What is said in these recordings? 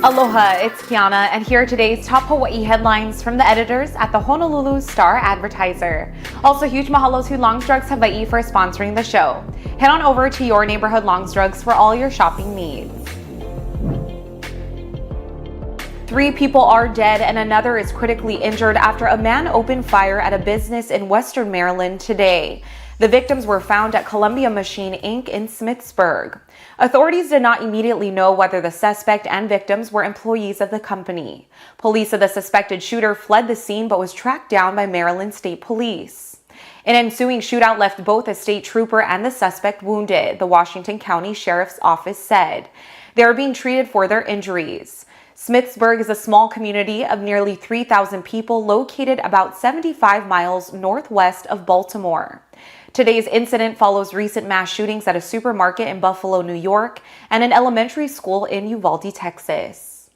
Aloha, it's Kiana, and here are today's top Hawaii headlines from the editors at the Honolulu Star-Advertiser. Also, huge mahalo to Longs Drugs Hawaii for sponsoring the show. Head on over to your neighborhood Longs Drugs for all your shopping needs. 3 people are dead and another is critically injured after a man opened fire at a business in Western Maryland today. The victims were found at Columbia Machine Inc. in Smithsburg. Authorities did not immediately know whether the suspect and victims were employees of the company. Police said the suspected shooter fled the scene but was tracked down by Maryland State Police. An ensuing shootout left both a state trooper and the suspect wounded, the Washington County Sheriff's Office said. They are being treated for their injuries. Smithsburg is a small community of nearly 3,000 people located about 75 miles northwest of Baltimore. Today's incident follows recent mass shootings at a supermarket in Buffalo, New York, and an elementary school in Uvalde, Texas.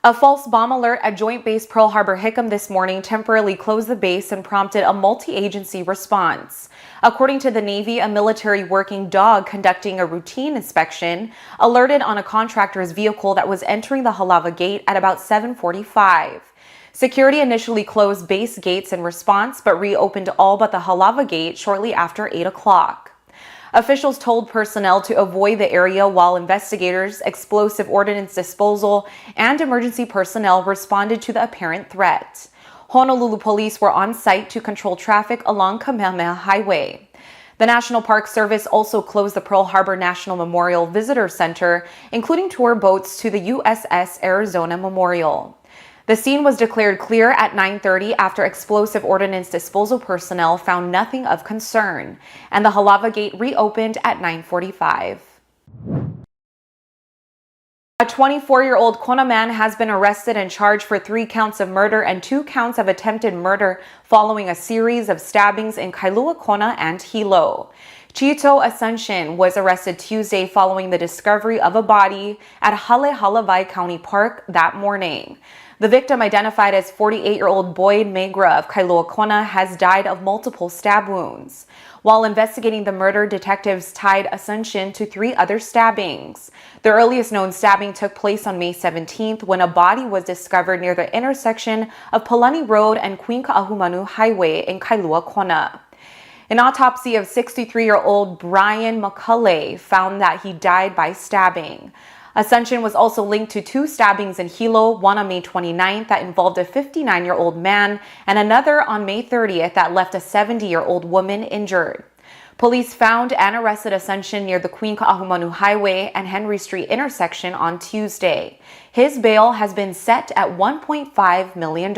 A false bomb alert at Joint Base Pearl Harbor-Hickam this morning temporarily closed the base and prompted a multi-agency response. According to the Navy, a military working dog conducting a routine inspection alerted on a contractor's vehicle that was entering the Halava Gate at about 7:45. Security initially closed base gates in response, but reopened all but the Halava Gate shortly after 8 o'clock. Officials told personnel to avoid the area while investigators, explosive ordnance disposal, and emergency personnel responded to the apparent threat. Honolulu police were on site to control traffic along Kamehameha Highway. The National Park Service also closed the Pearl Harbor National Memorial Visitor Center, including tour boats to the USS Arizona Memorial. The scene was declared clear at 9:30 after explosive ordnance disposal personnel found nothing of concern, and the Halava Gate reopened at 9:45. A 24-year-old Kona man has been arrested and charged for 3 counts of murder and 2 counts of attempted murder following a series of stabbings in Kailua Kona and Hilo. Chito Asuncion was arrested Tuesday following the discovery of a body at Halehalavai County Park that morning. The victim, identified as 48-year-old Boyd Megra of Kailua Kona, has died of multiple stab wounds. While investigating the murder, detectives tied Asuncion to 3 other stabbings. The earliest known stabbing took place on May 17th when a body was discovered near the intersection of Palani Road and Queen Ka'ahumanu Highway in Kailua Kona. An autopsy of 63-year-old Brian McCulley found that he died by stabbing. Asuncion was also linked to 2 stabbings in Hilo, one on May 29th that involved a 59-year-old man and another on May 30th that left a 70-year-old woman injured. Police found and arrested Asuncion near the Queen Ka'ahumanu Highway and Henry Street intersection on Tuesday. His bail has been set at $1.5 million.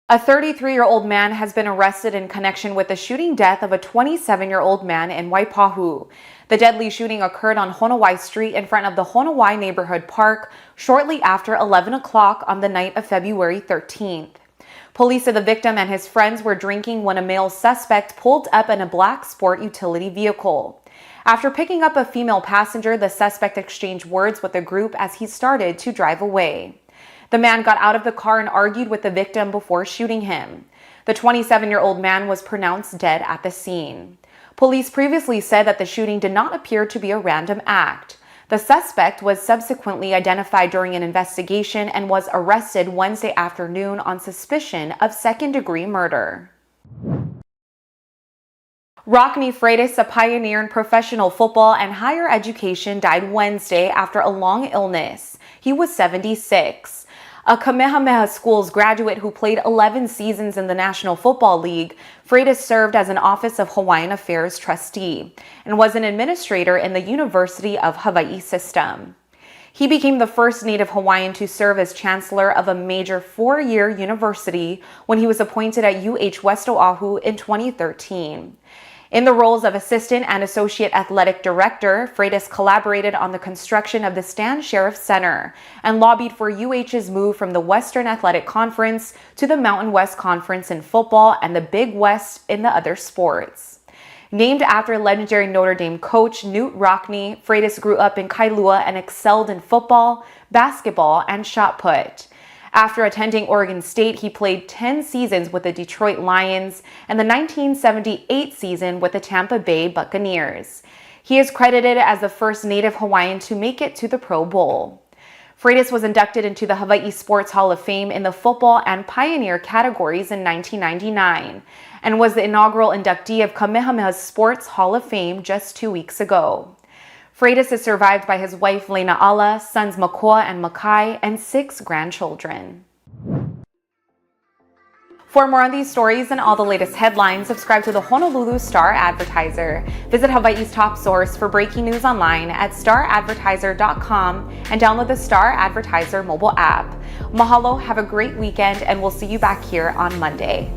A 33-year-old man has been arrested in connection with the shooting death of a 27-year-old man in Waipahu. The deadly shooting occurred on Honowai Street in front of the Honowai Neighborhood Park shortly after 11 o'clock on the night of February 13th. Police said the victim and his friends were drinking when a male suspect pulled up in a black sport utility vehicle. After picking up a female passenger, the suspect exchanged words with the group as he started to drive away. The man got out of the car and argued with the victim before shooting him. The 27-year-old man was pronounced dead at the scene. Police previously said that the shooting did not appear to be a random act. The suspect was subsequently identified during an investigation and was arrested Wednesday afternoon on suspicion of second-degree murder. Rockne Flores, a pioneer in professional football and higher education, died Wednesday after a long illness. He was 76. A Kamehameha Schools graduate who played 11 seasons in the National Football League, Freitas served as an Office of Hawaiian Affairs trustee and was an administrator in the University of Hawaii system. He became the first Native Hawaiian to serve as chancellor of a major 4-year university when he was appointed at UH West Oahu in 2013. In the roles of Assistant and Associate Athletic Director, Freitas collaborated on the construction of the Stan Sheriff Center and lobbied for UH's move from the Western Athletic Conference to the Mountain West Conference in football and the Big West in the other sports. Named after legendary Notre Dame coach Knute Rockne, Freitas grew up in Kailua and excelled in football, basketball, and shot put. After attending Oregon State, he played 10 seasons with the Detroit Lions and the 1978 season with the Tampa Bay Buccaneers. He is credited as the first native Hawaiian to make it to the Pro Bowl. Freitas was inducted into the Hawaii Sports Hall of Fame in the football and pioneer categories in 1999 and was the inaugural inductee of Kamehameha's Sports Hall of Fame just 2 weeks ago. Freitas is survived by his wife Lena Ala, sons Makoa and Makai, and 6 grandchildren. For more on these stories and all the latest headlines, subscribe to the Honolulu Star-Advertiser. Visit Hawaii's top source for breaking news online at staradvertiser.com and download the Star-Advertiser mobile app. Mahalo, have a great weekend, and we'll see you back here on Monday.